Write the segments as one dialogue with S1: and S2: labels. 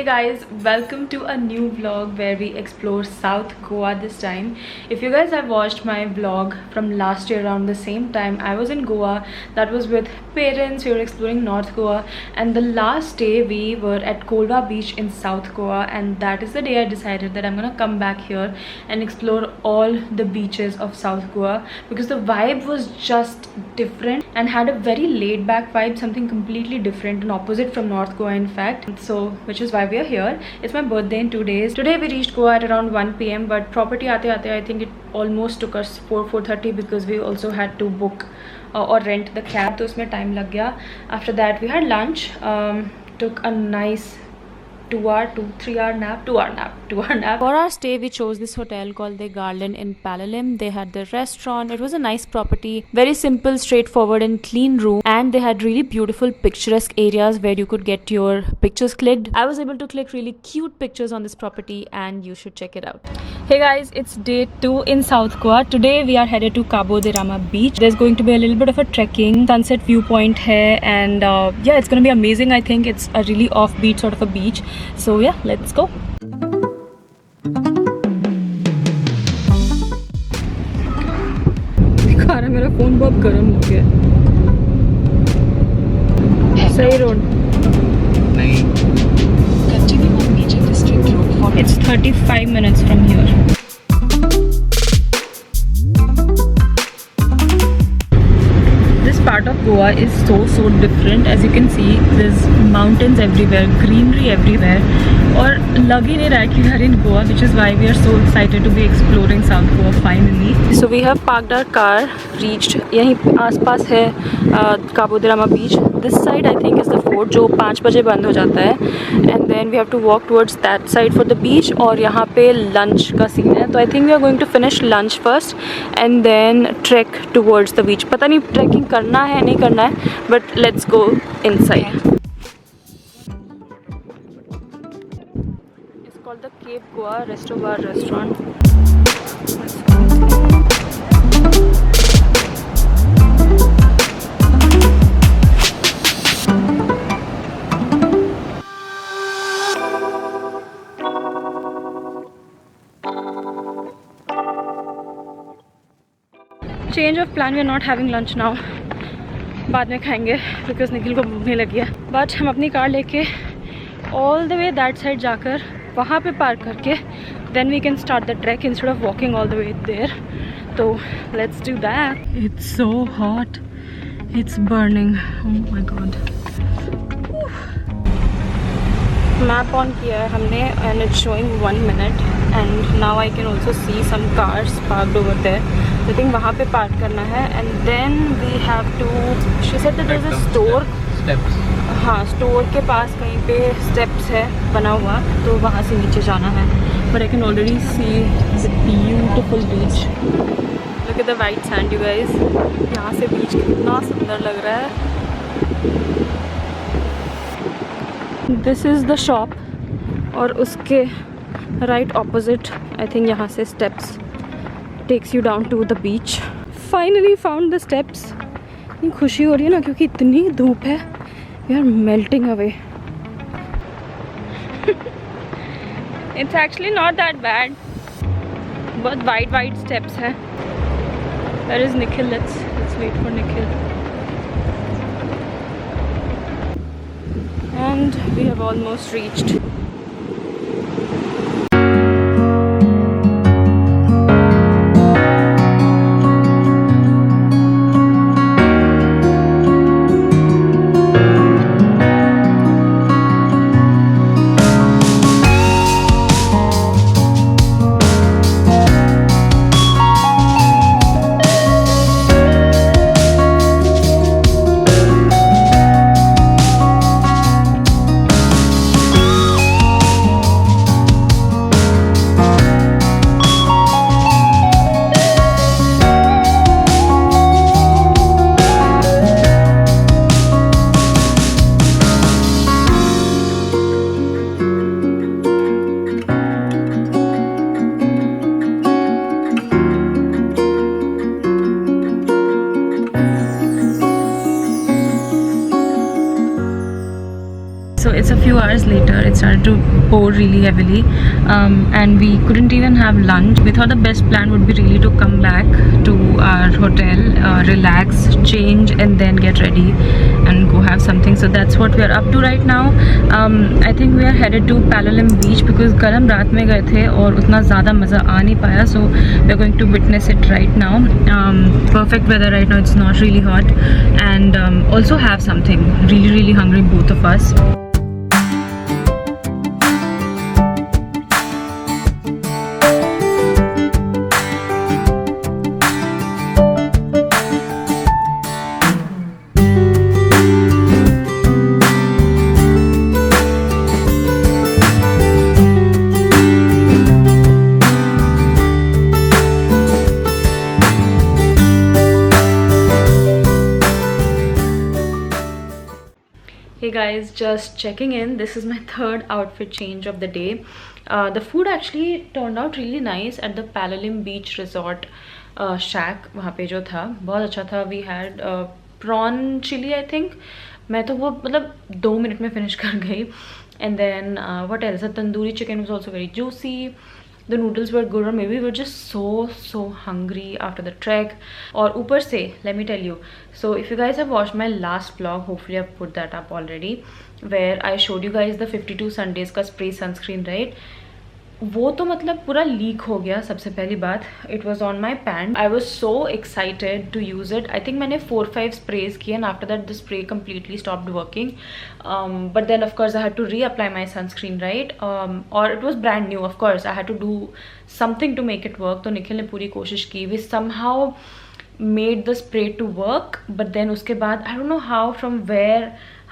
S1: Hey guys, welcome to a new vlog where we explore South Goa this time. If you guys have watched my vlog from last year around the same time, I was in Goa. That was with parents. We were exploring North Goa, and the last day we were at Kolva beach in South Goa, and that is the day I decided that I'm gonna come back here and explore all the beaches of South Goa because the vibe was just different and had a very laid back vibe, something completely different and opposite from North Goa in fact. So which is why we are here. It's my birthday in 2 days. Today we reached Goa at around 1 p.m. but property aate I think it almost took us 4:30 because we also had to book or rent the cab, तो उसमें time लग गया. After that we had lunch, took a nice 2 hour nap. For our stay we chose this hotel called the Garland in Palalim. They had the restaurant. It was a nice property, very simple, straightforward and clean room, and they had really beautiful picturesque areas where you could get your pictures clicked. I was able to click really cute pictures on this property and you should check it out. Hey guys, it's day 2 in South Goa. Today we are headed to Cabo de Rama beach. There's going to be a little bit of a trekking, sunset viewpoint here, and yeah, it's going to be amazing. I think it's a really offbeat sort of a beach. So yeah, let's go. दिखा रहा मेरा phone बहुत गर्म हो गया. सही road नहीं. Continue on Major District Road for it's 35 minutes from here. This part of Goa is so different. As you can see, there's mountains everywhere, greenery everywhere, और लग ही नहीं रहा है कि we are in Goa, which is why we are so excited to be exploring South Goa finally. So we have parked our car, reached यहीं आसपास है Cabo de Rama beach. This side I think is the fort जो 5 बजे बंद हो जाता है, and then we have to walk towards that side for the beach. और यहाँ पे lunch का scene है, तो I think we are going to finish lunch first and then trek towards the beach. पता नहीं trekking करना है नहीं करना है, but let's go inside. It's called the Cape Goa Resto Bar restaurant. Change of plan, we are not having lunch now. बाद में खाएंगे because निखिल को भूख नहीं लगी है. But हम अपनी कार लेके all the way that side जाकर वहाँ पे पार्क करके then we can start the trek instead of walking all the way there. So let's do that. It's so hot. It's burning. Oh my god. Map on किया है हमने and it's showing 1 minute and now I can also see some cars parked over there. I think वहाँ पे park करना है and then we have to. She said that there's a store. Steps. हाँ, store के पास कहीं पे steps है बना हुआ, तो वहाँ से नीचे जाना है. But I can already see the beautiful beach. Look at the white sand, you guys. यहाँ से बीच कितना सुंदर लग रहा है. This is the shop और उसके right opposite I think यहाँ से steps takes you down to the beach. Finally found the steps. इतनी खुशी हो रही है ना क्योंकि इतनी धूप है. We are melting away. It's actually not that bad. बहुत wide steps हैं. Where is Nikhil? Let's wait for Nikhil. And we have almost reached. it's a few hours later. It started to pour really heavily, and we couldn't even have lunch. We thought the best plan would be really to come back to our hotel, relax, change, and then get ready and go have something. So that's what we are up to right now. I think we are headed to Palolem Beach because गर्म रात में गए थे और उतना ज़्यादा मज़ा आ नहीं पाया. So we are going to witness it right now. Perfect weather right now. It's not really hot, and also have something. Really hungry, both of us. Hey guys, just checking in. This is my third outfit change of the day. The food actually turned out really nice at the Palolem Beach Resort shack. वहाँ पे जो था बहुत अच्छा था. We had prawn chili, I think. मैं तो वो मतलब 2 मिनट में finish कर गई. And then what else? The tandoori chicken was also very juicy. The noodles were good, or maybe we were just so hungry after the trek. और ऊपर से let me tell you, so if you guys have watched my last vlog, hopefully I've put that up already, where I showed you guys the 52 Sundays का spray sunscreen, right? वो तो मतलब पूरा leak हो गया. सबसे पहली बात, it was on my pant. I was so excited to use it. I think मैंने 4-5 स्प्रेज किए and after that the spray completely stopped working. But then of course I had to reapply my sunscreen, right? और it was brand new. Of course I had to do something to make it work. तो निखिल ने पूरी कोशिश की. We somehow made the spray to work, but then उसके बाद I don't know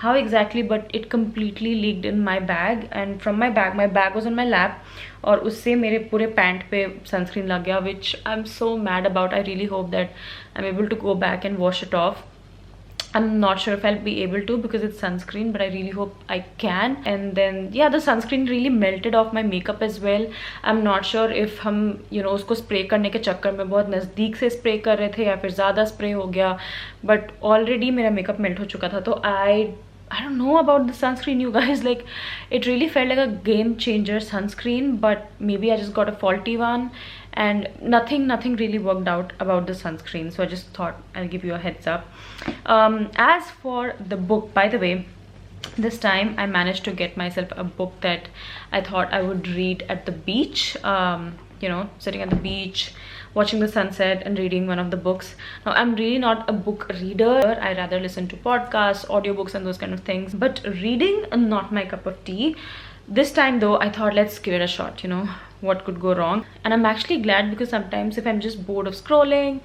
S1: how exactly, but it completely leaked in my bag, and from my bag was on my lap, और उससे मेरे पूरे पैंट पे सनस्क्रीन लग गया, which I'm so mad about. I really hope that I'm able to go back and wash it off. I'm not sure if I'll be able to because it's sunscreen, but I really hope I can. And then yeah, the sunscreen really melted off my makeup as well. I'm not sure if हम उसको spray करने के चक्कर में बहुत नज़दीक से spray कर रहे थे या फिर ज़्यादा स्प्रे हो गया, but already मेरा मेकअप मेल्ट हो चुका था. तो I don't know about the sunscreen, you guys. Like, it really felt like a game changer sunscreen, but maybe I just got a faulty one, and nothing really worked out about the sunscreen. So I just thought I'll give you a heads up. As for the book, by the way, this time I managed to get myself a book that I thought I would read at the beach. Sitting at the beach, watching the sunset and reading one of the books. Now, I'm really not a book reader. I rather listen to podcasts, audiobooks and those kind of things. But reading, not my cup of tea. This time though, I thought let's give it a shot, what could go wrong. And I'm actually glad because sometimes if I'm just bored of scrolling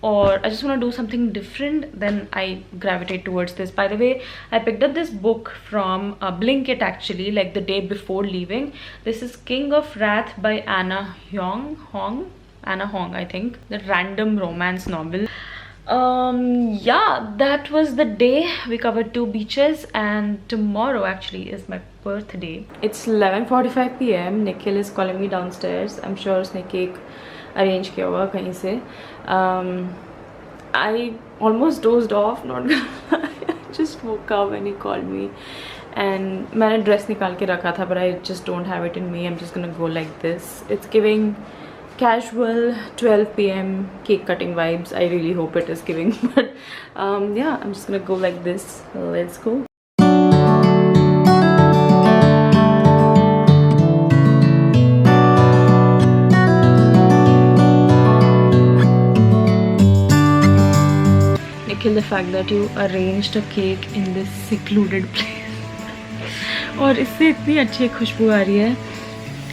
S1: or I just want to do something different, then I gravitate towards this. By the way, I picked up this book from Blinkit actually, like the day before leaving. This is King of Wrath by Anna Hong, I think, the random romance novel. Yeah, that was the day. We covered 2 beaches, and tomorrow actually is my birthday. It's 11:45 p.m. Nikhil is calling me downstairs. I'm sure उसने cake arrange किया होगा कहीं से. I almost dozed off, not gonna lie. I just woke up when he called me, and मैंने dress निकाल के रखा था, but I just don't have it in me. I'm just gonna go like this. It's giving casual 12 p.m. cake cutting vibes. I really hope it is giving, but yeah, I'm just gonna go like this. Let's go. Nikhil, the fact that you arranged a cake in this secluded place और इससे इतनी अच्छी खुशबू आ रही है.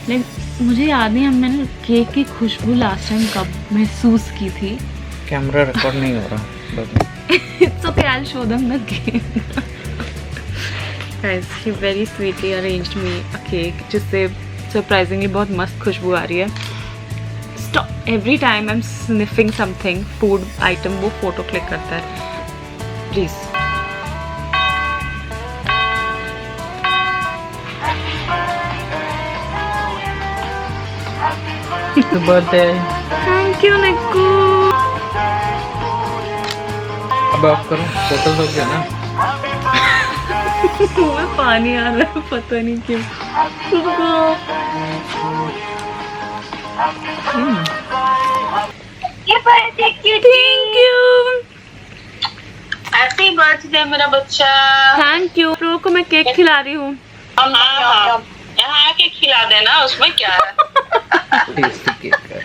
S1: लेकिन मुझे याद नहीं, मैंने केक की खुशबू लास्ट टाइम कब महसूस की थी.
S2: कैमरा रिकॉर्ड नहीं हो रहा.
S1: It's okay, I'll show them the cake. Guys, he very sweetly arranged me a cake जिससे surprisingly बहुत मस्त खुशबू आ रही है. Stop! Every time I'm sniffing something, food item, वो फोटो क्लिक करता है. Please.
S2: Happy birthday.
S1: Thank you, Niku.
S2: अब of करो, फोटोज हो गया ना.
S1: मुंह में पानी आ रहा है पता नहीं क्यों। Thank you.
S3: हैप्पी बर्थडे मेरा बच्चा।
S1: Thank you. प्रो को मैं केक खिला रही हूँ।
S3: हाँ, यहाँ आके खिला देना, उसमें क्या है।
S2: टेस्टी केक है।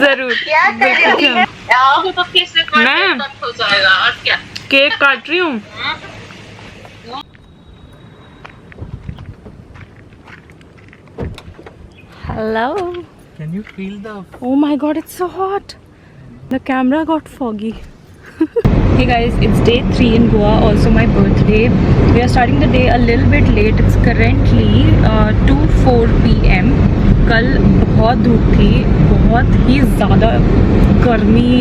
S1: जरूर।
S3: क्या कर रही है? यहाँ पे तो किससे
S1: मैं?
S3: कट हो जाएगा और क्या।
S1: केक काट रही हूँ। Hello.
S2: Can you feel the
S1: Oh my god, it's so hot. The camera got foggy. Hey guys, it's day 3 in Goa, also my birthday. We are starting the day a little bit late. It's currently 2:04 p.m. कल बहुत धूप थी, बहुत ही ज़्यादा गर्मी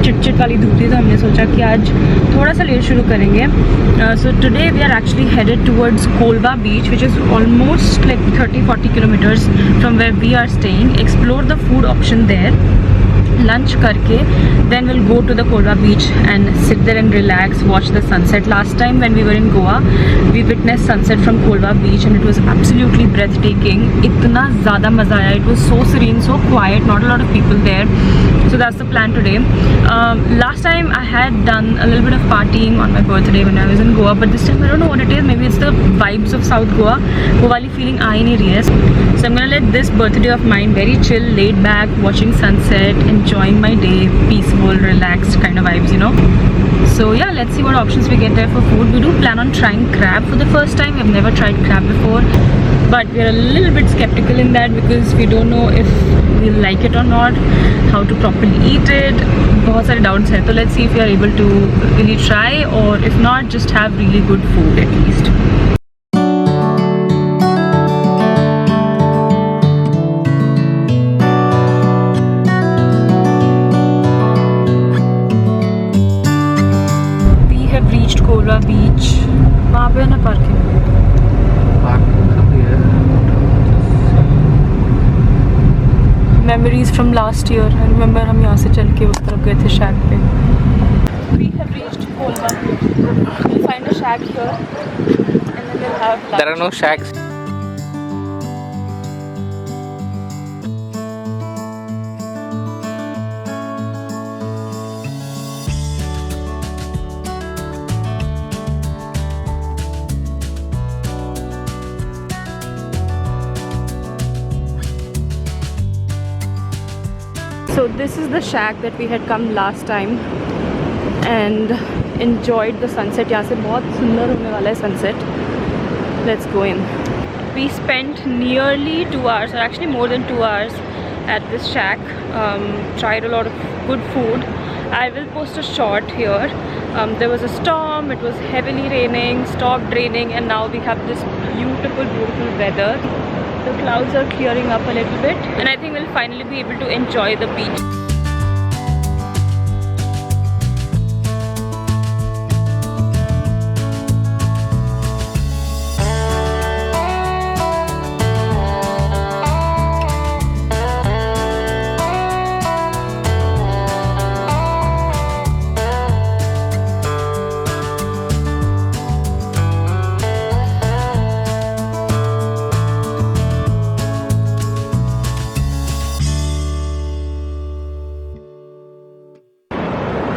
S1: चिटचिट वाली धूप थी, तो हमने सोचा कि आज थोड़ा सा लेट शुरू करेंगे. So today we are actually headed towards Kolba beach, which is almost like 30-40 kilometers from where we are staying. Explore the food option there. Lunch करके then we'll go to the Kolba beach and sit there and relax, watch the sunset. Last time when we were in Goa, we witnessed sunset from Kolba beach and it was absolutely breathtaking. इतना ज़्यादा मज़ा आया. It was so serene, so quiet, not a lot of people there. So that's the plan today. Last time I had done a little bit of partying on my birthday when I was in Goa, but this time I don't know what it is. Maybe it's the vibes of South Goa. वो वाली feeling आ ही नहीं रही है. So I'm gonna let this birthday of mine, very chill, laid back, watching sunset, enjoying my day, peaceful, relaxed kind of vibes, you know. So yeah, let's see what options we get there for food. We do plan on trying crab for the first time. We've never tried crab before, but we're a little bit skeptical in that because we don't know if we'll like it or not, how to properly eat it. बहुत सारे doubts हैं. So let's see if we are able to really try, or if not, just have really good food at least. Kolba beach. वहाँ पे है ना parking. Memories from last year. I remember हम यहाँ से चल के उस तरफ गए थे shack पे. We have reached Kolba. We'll find a shack here and then we'll have lunch.
S2: There are no shacks.
S1: So this is the shack that we had come last time and enjoyed the sunset. यहाँ से बहुत सुंदर होने वाला है sunset. Let's go in. We spent nearly 2 hours, or actually more than 2 hours at this shack. Tried a lot of good food. I will post a shot here. There was a storm, it was heavily raining, stopped raining, and now we have this beautiful, beautiful weather. The clouds are clearing up a little bit and I think we'll finally be able to enjoy the beach.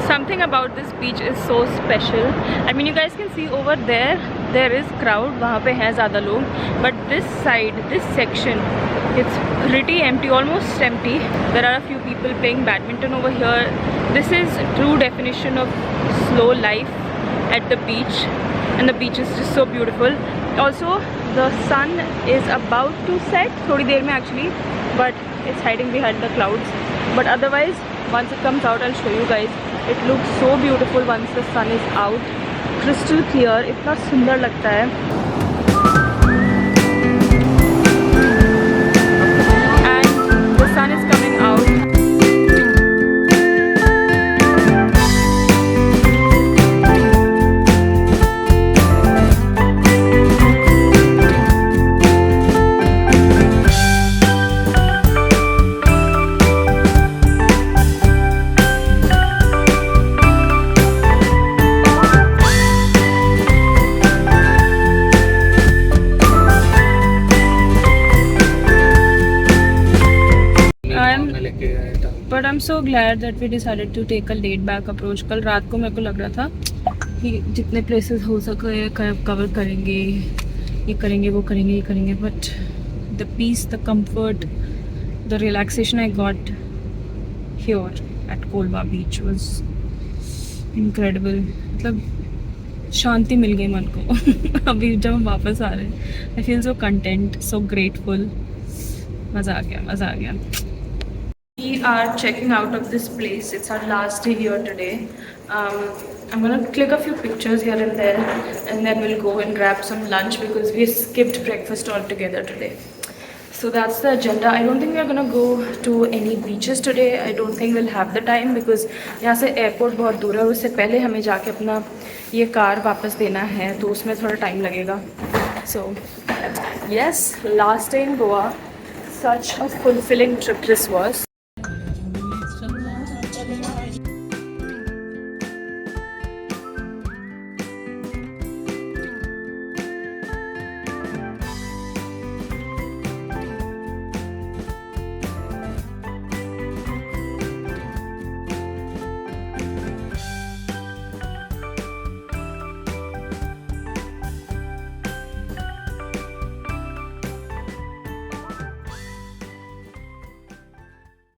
S1: Something about this beach is so special. I mean, you guys can see over there is crowd, वहाँ पे हैं ज़्यादा लोग, but this side, this section, it's pretty empty, almost empty. There are a few people playing badminton over here. This is true definition of slow life at the beach, and the beach is just so beautiful. Also, the sun is about to set, थोड़ी देर में actually, but it's hiding behind the clouds. But otherwise, once it comes out, I'll show you guys. It looks so beautiful once the sun is out. Crystal clear, इतना सुंदर लगता है. And the sun is coming out. so glad that we decided to take a laid back approach. कल रात को मेरे को लग रहा था कि जितने places हो सके cover करेंगे, ये करेंगे, वो करेंगे, ये करेंगे. But the peace, the comfort, the relaxation I got here at Kolba beach was incredible. मतलब शांति मिल गई मन को. अभी जब हम वापस आ रहे हैं, I feel so content, so grateful. मज़ा आ गया, मज़ा आ गया. We are checking out of this place. It's our last day here today. I'm gonna click a few pictures here and there, and then we'll go and grab some lunch because we skipped breakfast altogether today. So that's the agenda. I don't think we're gonna go to any beaches today. I don't think we'll have the time because यहाँ से airport बहुत दूर है और उससे पहले हमें जाके अपना ये कार वापस देना है, तो उसमें थोड़ा time लगेगा. So yes, last day in Goa. Such a fulfilling trip this was.